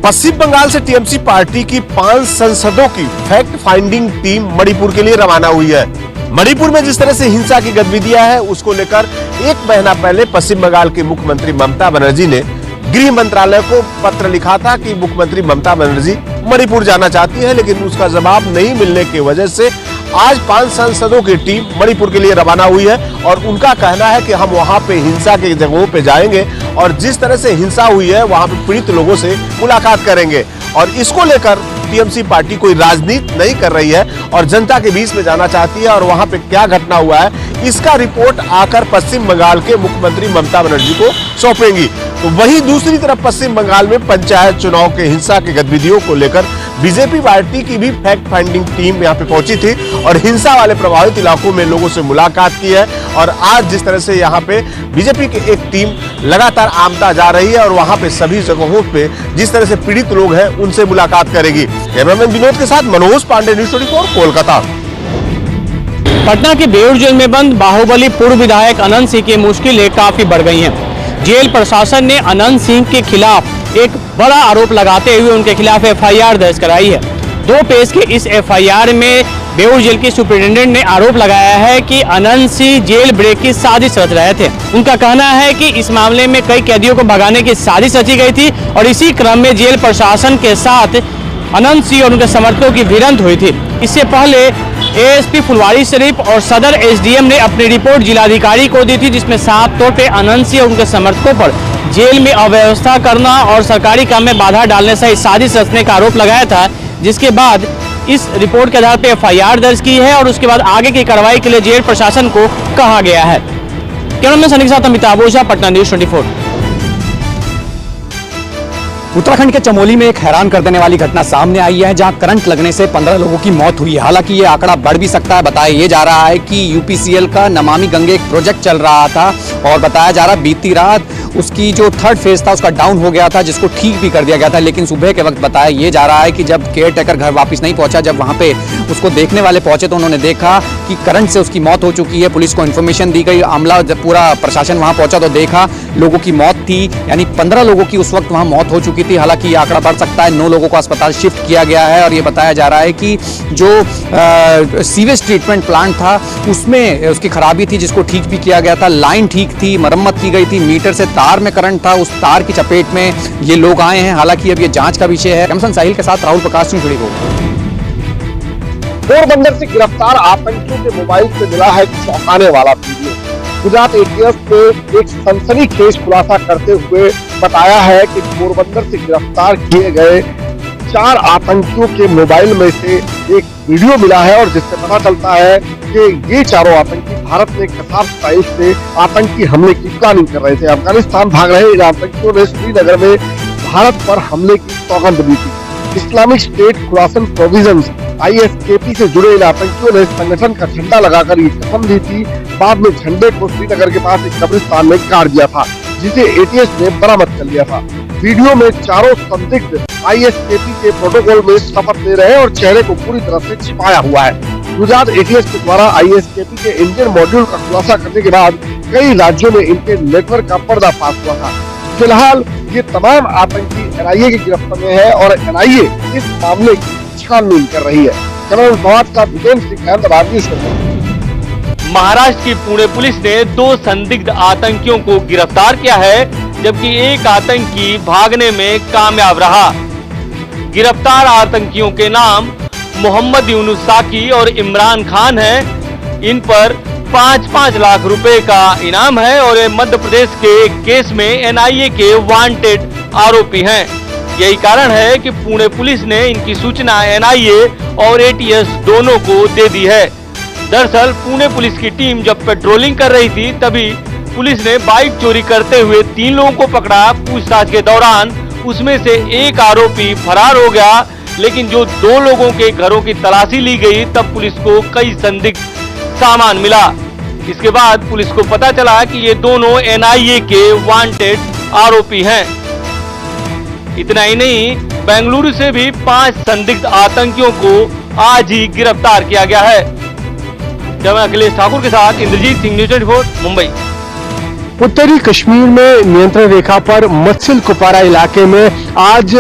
पश्चिम बंगाल से TMC party की 5 सांसदों की फैक्ट फाइंडिंग टीम मणिपुर के लिए रवाना हुई है। मणिपुर में जिस तरह से हिंसा की गतिविधियां हैं, उसको लेकर 1 महीना पहले पश्चिम बंगाल की मुख्यमंत्री ममता बनर्जी ने गृह मंत्रालय को पत्र लिखा था कि मुख्यमंत्री ममता बनर्जी मणिपुर जाना चाहती है, लेकिन उसका जवाब नहीं मिलने की वजह से आज 5 सांसदों की टीम मणिपुर के लिए रवाना हुई है और उनका कहना है कि हम वहां पे हिंसा के जगहों पे जाएंगे और जिस तरह से हिंसा हुई है वहां पे पीड़ित लोगों से मुलाकात करेंगे। और इसको लेकर टीएमसी पार्टी कोई राजनीति नहीं कर रही है और जनता के बीच में जाना चाहती है और वहां पे क्या घटना हुआ है इसका रिपोर्ट आकर पश्चिम बंगाल के मुख्यमंत्री ममता बनर्जी को सौंपेंगी। तो वहीं दूसरी तरफ पश्चिम बंगाल में पंचायत चुनाव के हिंसा की गतिविधियों को लेकर बीजेपी पार्टी की भी फैक्ट फाइंडिंग टीम यहां पे पहुंची थी और हिंसा वाले प्रभावित इलाकों में लोगों से मुलाकात की है। और आज जिस तरह से यहां पे बीजेपी की एक टीम लगातार आमता जा रही है और वहां पे सभी जगहों पे जिस तरह से पीड़ित लोग हैं उनसे मुलाकात करेगी। कैमरामैन विनोद के साथ मनोज पांडे, न्यूज़ 24 कोलकाता। पटना के बेउर जेल में बंद बाहुबली पूर्व विधायक अनंत सिंह की मुश्किलें काफी बढ़ गई हैं। जेल प्रशासन ने अनंत सिंह के खिलाफ एक बड़ा आरोप लगाते हुए उनके खिलाफ एफआईआर दर्ज कराई है। 2 पेज के इस एफआईआर में बेउर जेल के सुपरिटेंडेंट ने आरोप लगाया है कि अनंत सिंह जेल ब्रेक की साजिश रच रहे थे। उनका कहना है कि इस मामले में कई कैदियों को भगाने की साजिश रची गई थी और इसी क्रम में जेल प्रशासन के साथ अनंत सिंह और उनके समर्थकों की भिड़ंत हुई थी। इससे पहले एएसपी फुलवारी शरीफ और सदर एसडीएम ने अपनी रिपोर्ट जिलाधिकारी को दी थी, जिसमें साफ तौर पे अनंत सिंह और उनके समर्थकों पर जेल में अव्यवस्था करना और सरकारी काम में बाधा डालने से साजिश रचने का आरोप लगाया था, जिसके बाद इस रिपोर्ट के आधार पर एफआईआर दर्ज की है और उसके बाद आगे की कार्रवाई के लिए जेल प्रशासन को कहा गया है। कैमरामैन सनी के साथ अमिताभ ओझा, पटना न्यूज़ 24। उत्तराखंड के चमोली में एक हैरान कर देने वाली घटना सामने आई है, जहां करंट लगने से 15 लोगों की मौत हुई है। हालांकि ये आंकड़ा बढ़ भी सकता है। बताया ये जा रहा है कि यूपीसीएल का नमामि गंगे एक प्रोजेक्ट चल रहा था और बताया जा रहा बीती रात उसकी जो 3rd फेज था उसका डाउन हो गया था, जिसको ठीक भी कर दिया गया था। लेकिन सुबह के वक्त बताया ये जा रहा है कि जब केयर टेकर घर वापस नहीं पहुंचा, जब वहां पे उसको देखने वाले पहुंचे तो उन्होंने देखा कि करंट से उसकी मौत हो चुकी है। पुलिस को इन्फॉर्मेशन दी गई, अमला जब पूरा प्रशासन वहां पहुंचा तो देखा लोगों की मौत थी, यानी 15 लोगों की उस वक्त वहां मौत हो चुकी थी। हालांकि ये आंकड़ा बढ़ सकता है। 9 लोगों को अस्पताल शिफ्ट किया गया है और ये बताया जा रहा है कि जो सीवेज ट्रीटमेंट प्लांट था उसमें उसकी खराबी थी, जिसको ठीक भी किया गया था। लाइन ठीक थी, मरम्मत की गई थी, मीटर से तार में करंट था, उस तार की चपेट में ये लोग आए हैं। हालांकि अब ये जांच का विषय है। कैमरामैन साहिल के साथ राहुल प्रकाश, न्यूज़ 24। पोरबंदर से गिरफ्तार आतंकियों के मोबाइल से मिला है चौंकाने वाला वीडियो। गुजरात एटीएस ने एक सनसनीखेज खुलासा करते हुए बताया है कि पोरबंदर से गिरफ्तार किए गए 4 आतंकियों के मोबाइल में से एक वीडियो मिला है और जिससे पता चलता है कि ये चारों आतंकी भारत में कसार स्टाइल से आतंकी हमले की प्लानिंग कर रहे थे। अफगानिस्तान भाग रहे इन आतंकियों ने श्रीनगर में भारत पर हमले की सौगंध दी थी। Islamic state Khurasan provisions ISKP से जुड़े इन आतंकियों ने संगठन का झंडा लगाकर ये कसम दी थी। बाद में झंडे को श्रीनगर के पास एक कब्रिस्तान में गाड़ दिया था, जिसे एटीएस ने बरामद कर लिया था। वीडियो में चारों संदिग्ध ISKP के प्रोटोकॉल में शपथ ले रहे हैं और चेहरे को पूरी तरह से छिपाया हुआ है। गुजरात एटीएस के द्वारा ISKP के इंडियन मॉड्यूल का खुलासा करने के बाद कई राज्यों में इनके नेटवर्क का पर्दाफाश हुआ था। फिलहाल ये तमाम आतंकी NIA की गिरफ्त में है और NIA इस मामले की छानबीन कर रही है। महाराष्ट्र की पुणे पुलिस ने 2 संदिग्ध आतंकियों को गिरफ्तार किया है, जबकि एक आतंकी भागने में कामयाब रहा। गिरफ्तार आतंकियों के नाम मोहम्मद यूनुस साकी और इमरान खान हैं। इन पर 5-5 लाख रुपए का इनाम है और ये मध्य प्रदेश के एक केस में NIA के वांटेड आरोपी हैं। यही कारण है कि पुणे पुलिस ने इनकी सूचना NIA और ATS दोनों को दे दी है। दरअसल पुणे पुलिस की टीम जब पेट्रोलिंग कर रही थी तभी पुलिस ने बाइक चोरी करते हुए 3 लोगों को पकड़ा। पूछताछ के दौरान उसमें से एक आरोपी फरार हो गया, लेकिन जो 2 लोगों के घरों की तलाशी ली गई तब पुलिस को कई संदिग्ध सामान मिला। इसके बाद पुलिस को पता चला कि ये दोनों NIA के वांटेड आरोपी हैं। इतना ही नहीं, बेंगलुरु से भी 5 संदिग्ध आतंकियों को आज ही गिरफ्तार किया गया है। जब अखिलेश ठाकुर के साथ इंद्रजीत सिंह, न्यूज़ 24 मुंबई। उत्तरी कश्मीर में नियंत्रण रेखा पर मत्सिल कुपवारा इलाके में आज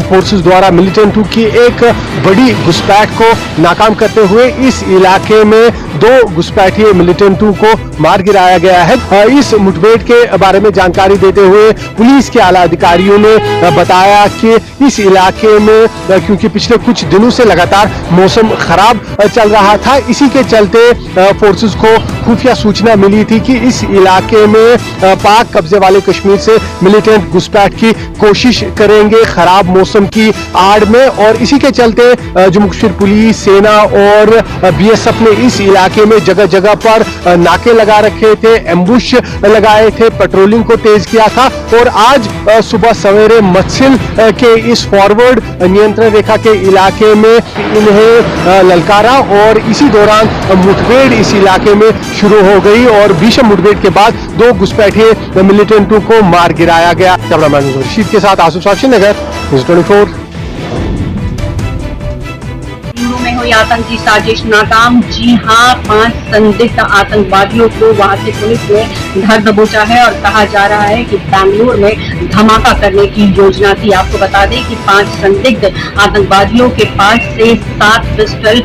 फोर्सेस द्वारा मिलिटेंटों की एक बड़ी घुसपैठ को नाकाम करते हुए इस इलाके में 2 घुसपैठिए मिलिटेंटों को मार गिराया गया है। इस मुठभेड़ के बारे में जानकारी देते हुए पुलिस के आला अधिकारियों ने बताया कि इस इलाके में क्योंकि पिछले कुछ दिनों से लगातार मौसम खराब चल रहा था, इसी के चलते फोर्सेस को खुफिया सूचना मिली थी कि इस इलाके में पाक कब्जे वाले कश्मीर से मिलिटेंट घुसपैठ की कोशिश करेंगे खराब मौसम की आड़ में, और इसी के चलते जम्मू कश्मीर पुलिस, सेना और बीएसएफ ने इस इलाके में जगह जगह पर नाके लगा रखे थे, एम्बुश लगाए थे, पेट्रोलिंग को तेज किया था। और आज सुबह सवेरे मत्सिल के इस फॉरवर्ड नियंत्रण रेखा के इलाके में इन्हें ललकारा और इसी दौरान मुठभेड़ इस इलाके में शुरू हो गई और भीषण मुठभेड़ के बाद 2 घुसपैठिए मिलिटेंटों को मार गिराया गया। कैमरामैन रशीद के साथ आसिफ साहब श्रीनगर, न्यूज़ 24। में हुई आतंकी साजिश नाकाम। जी हां, 5 संदिग्ध आतंकवादियों को वहां से पुलिस ने धर दबोचा है और कहा जा रहा है कि बैंगलोर में धमाका करने की योजना थी। आपको बता दें कि 5 संदिग्ध आतंकवादियों के पास से 7 पिस्टल,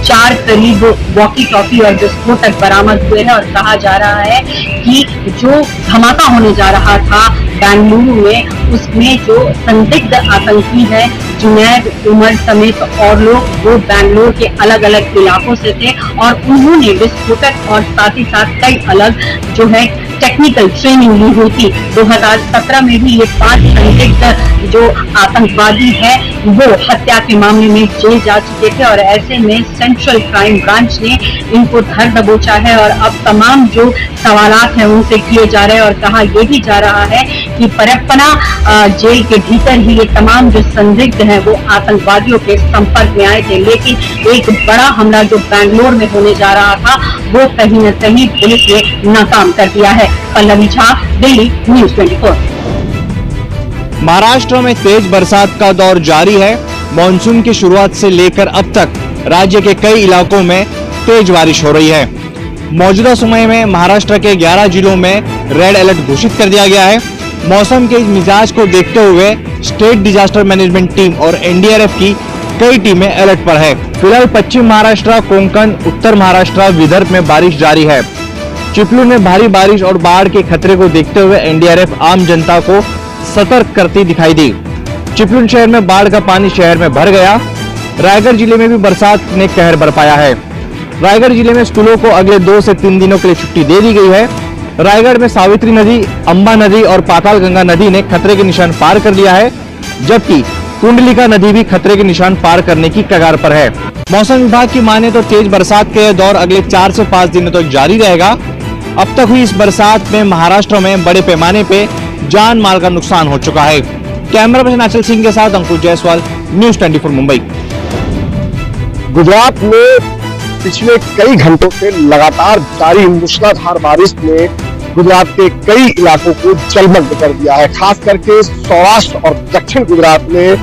4 करीब वॉकी टॉकी और विस्फोटक बरामद हुए हैं और कहा जा रहा है कि जो धमाका होने जा रहा था बेंगलुरु में, उसमें जो संदिग्ध आतंकी है जुनैद, उमर समेत और लोग वो बैंगलोर के अलग अलग इलाकों से थे और उन्होंने विस्फोटक और साथ ही साथ कई अलग जो है टेक्निकल ट्रेनिंग ली हुई थी। 2017 में भी ये 5 संदिग्ध जो आतंकवादी है वो हत्या के मामले में जेल जा चुके थे और ऐसे में सेंट्रल क्राइम ब्रांच ने इनको धर दबोचा है और अब तमाम जो सवालात हैं उनसे किए जा रहे हैं और कहा यह भी जा रहा है कि परप्पना जेल के भीतर ही ये तमाम जो संदिग्ध हैं वो आतंकवादियों के संपर्क में आए थे, लेकिन एक बड़ा हमला जो बैंगलोर में होने जा रहा था वो कहीं न कहीं पुलिस ने नाकाम कर दिया है। पल्लवी झा, दिल्ली, न्यूज़ 24। महाराष्ट्र में तेज बरसात का दौर जारी है। मॉनसून की शुरुआत से लेकर अब तक राज्य के कई इलाकों में तेज बारिश हो रही है। मौजूदा समय में महाराष्ट्र के 11 जिलों में रेड अलर्ट घोषित कर दिया गया है। मौसम के इस मिजाज को देखते हुए स्टेट डिजास्टर मैनेजमेंट टीम और एनडीआरएफ की कई टीमें अलर्ट पर है। फिलहाल पश्चिम महाराष्ट्र, कोंकण, उत्तर महाराष्ट्र, विदर्भ में बारिश जारी है। चिपलून में भारी बारिश और बाढ़ के खतरे को देखते हुए एनडीआरएफ आम जनता को सतर्क करती दिखाई दी। चिपलून शहर में बाढ़ का पानी शहर में भर गया। रायगढ़ जिले में भी बरसात ने कहर बरपाया है। रायगढ़ जिले में स्कूलों को अगले 2 से 3 दिनों के लिए छुट्टी दे दी गई है। रायगढ़ में सावित्री नदी, अंबा नदी और पातालगंगा नदी ने खतरे के निशान पार कर लिया है, जबकि कुंडलिका नदी भी खतरे के निशान पार करने की कगार पर है। मौसम विभाग की माने तो तेज बरसात का दौर अगले 4 से 5 दिनों तक जारी रहेगा। अब तक हुई इस बरसात में महाराष्ट्र में बड़े पैमाने पे जान माल का नुकसान हो चुका है। कैमरा पर्सन अचल सिंह के साथ अंकुश जायसवाल, न्यूज़ 24 मुंबई। गुजरात में पिछले कई घंटों से लगातार जारी मूसलाधार बारिश ने गुजरात के कई इलाकों को जलमग्न कर दिया है। खास करके सौराष्ट्र और दक्षिण गुजरात में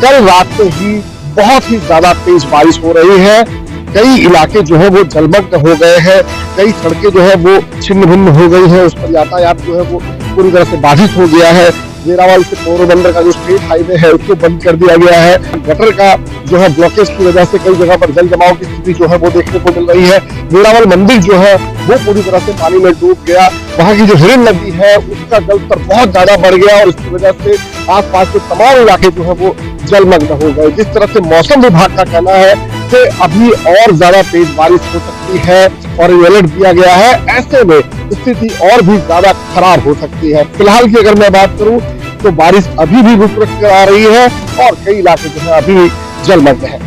कल रात से ही बहुत ही ज्यादा तेज बारिश हो रही है। कई इलाके जो है वो जलमग्न हो गए हैं, कई सड़कें जो है वो छिन्न भिन्न हो गई है, उस पर यातायात जो है वो पूरी तरह से बाधित हो गया है। वेरावल से पोरबंदर का जो स्टेट हाईवे है उसको बंद कर दिया गया है। गटर का जो है ब्लॉकेज की वजह से कई जगह पर जल जमाव की स्थिति जो है वो देखने को मिल रही है। वेरावल मंदिर जो है वो पूरी तरह से पानी में डूब गया। वहाँ की जो हिरन नदी है उसका जलस्तर बहुत ज्यादा बढ़ गया और इसकी वजह से आसपास के तमाम इलाके जो है वो जलमग्न हो गए। जिस तरह से मौसम विभाग का कहना है कि अभी और ज्यादा तेज बारिश हो सकती है और अलर्ट दिया गया है, ऐसे में स्थिति और भी ज्यादा खराब हो सकती है। फिलहाल की अगर मैं बात करूं तो बारिश अभी भी रुक रुक कर आ रही है और कई इलाके जो है अभी भी जलमग्न है।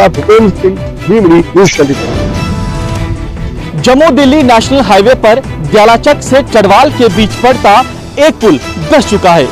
Bhupendra Singh, news 24। Jammu Delhi national highway पर द्यालाचक से चढ़वाल के बीच पड़ता एक पुल धंस चुका है।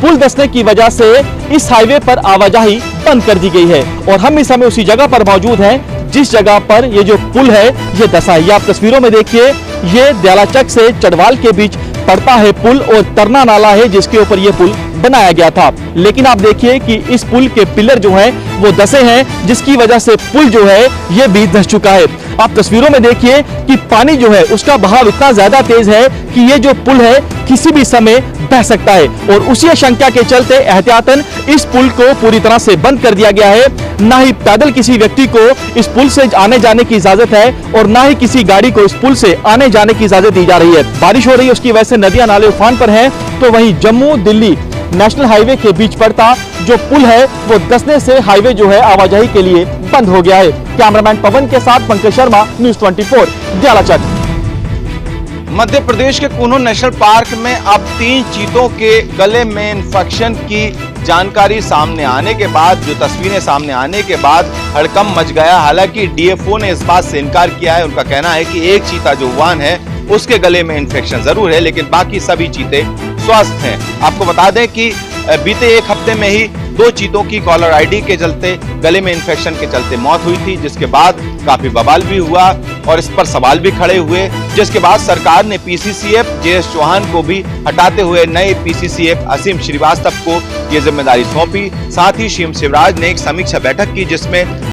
पुल धंसने की वजह से इस हाईवे पर आवाजाही बंद कर दी गई है और हम इस समय उसी जगह पर मौजूद हैं जिस जगह पर ये जो पुल है ये धंसा है। ये आप तस्वीरों में देखिए, ये द्यालाचक से चढ़वाल के बीच पड़ता है पुल और तरना नाला है जिसके ऊपर ये पुल बनाया गया था। लेकिन आप देखिए कि इस पुल के पिलर जो हैं वो धंसे हैं, जिसकी वजह से पुल जो है ये भी धंस चुका है। आप तस्वीरों में देखिए कि पानी जो है उसका बहाव इतना ज्यादा तेज है कि ये जो पुल है किसी भी समय बह सकता है, और उसी आशंका के चलते एहतियातन इस पुल को पूरी तरह से बंद कर दिया गया है। ना ही पैदल किसी व्यक्ति को इस पुल से आने जाने की इजाजत है और ना ही किसी गाड़ी को इस पुल से आने जाने की इजाजत दी जा रही है। बारिश हो रही है, उसकी वजह से नदियां नाले उफान पर हैं, तो वहीं जम्मू दिल्ली नेशनल हाईवे के बीच पड़ता जो पुल है वो धंसने से हाईवे जो है आवाजाही के लिए बंद हो गया है। कैमरामैन पवन के साथ पंकज शर्मा, न्यूज़ 24, दियालाचक। मध्य प्रदेश के कूनो नेशनल पार्क में अब 3 चीतों के गले में इन्फेक्शन की जानकारी सामने आने के बाद, जो तस्वीरें सामने आने के बाद हड़कंप मच गया। हालांकि डीएफओ ने इस बात से इनकार किया है। उनका कहना है कि एक चीता जो वान है उसके गले में इन्फेक्शन जरूर है, लेकिन बाकी सभी चीते स्वस्थ हैं। आपको बता दें कि बीते एक हफ्ते में ही 2 चीतों की कॉलर आईडी के चलते, गले में इन्फेक्शन के चलते मौत हुई थी, जिसके बाद काफी बवाल भी हुआ और इस पर सवाल भी खड़े हुए, जिसके बाद सरकार ने पीसीसीएफ जेएस चौहान को भी हटाते हुए नए पीसीसीएफ असीम श्रीवास्तव को यह जिम्मेदारी सौंपी। साथ ही सीएम शिवराज ने एक समीक्षा बैठक की, जिसमें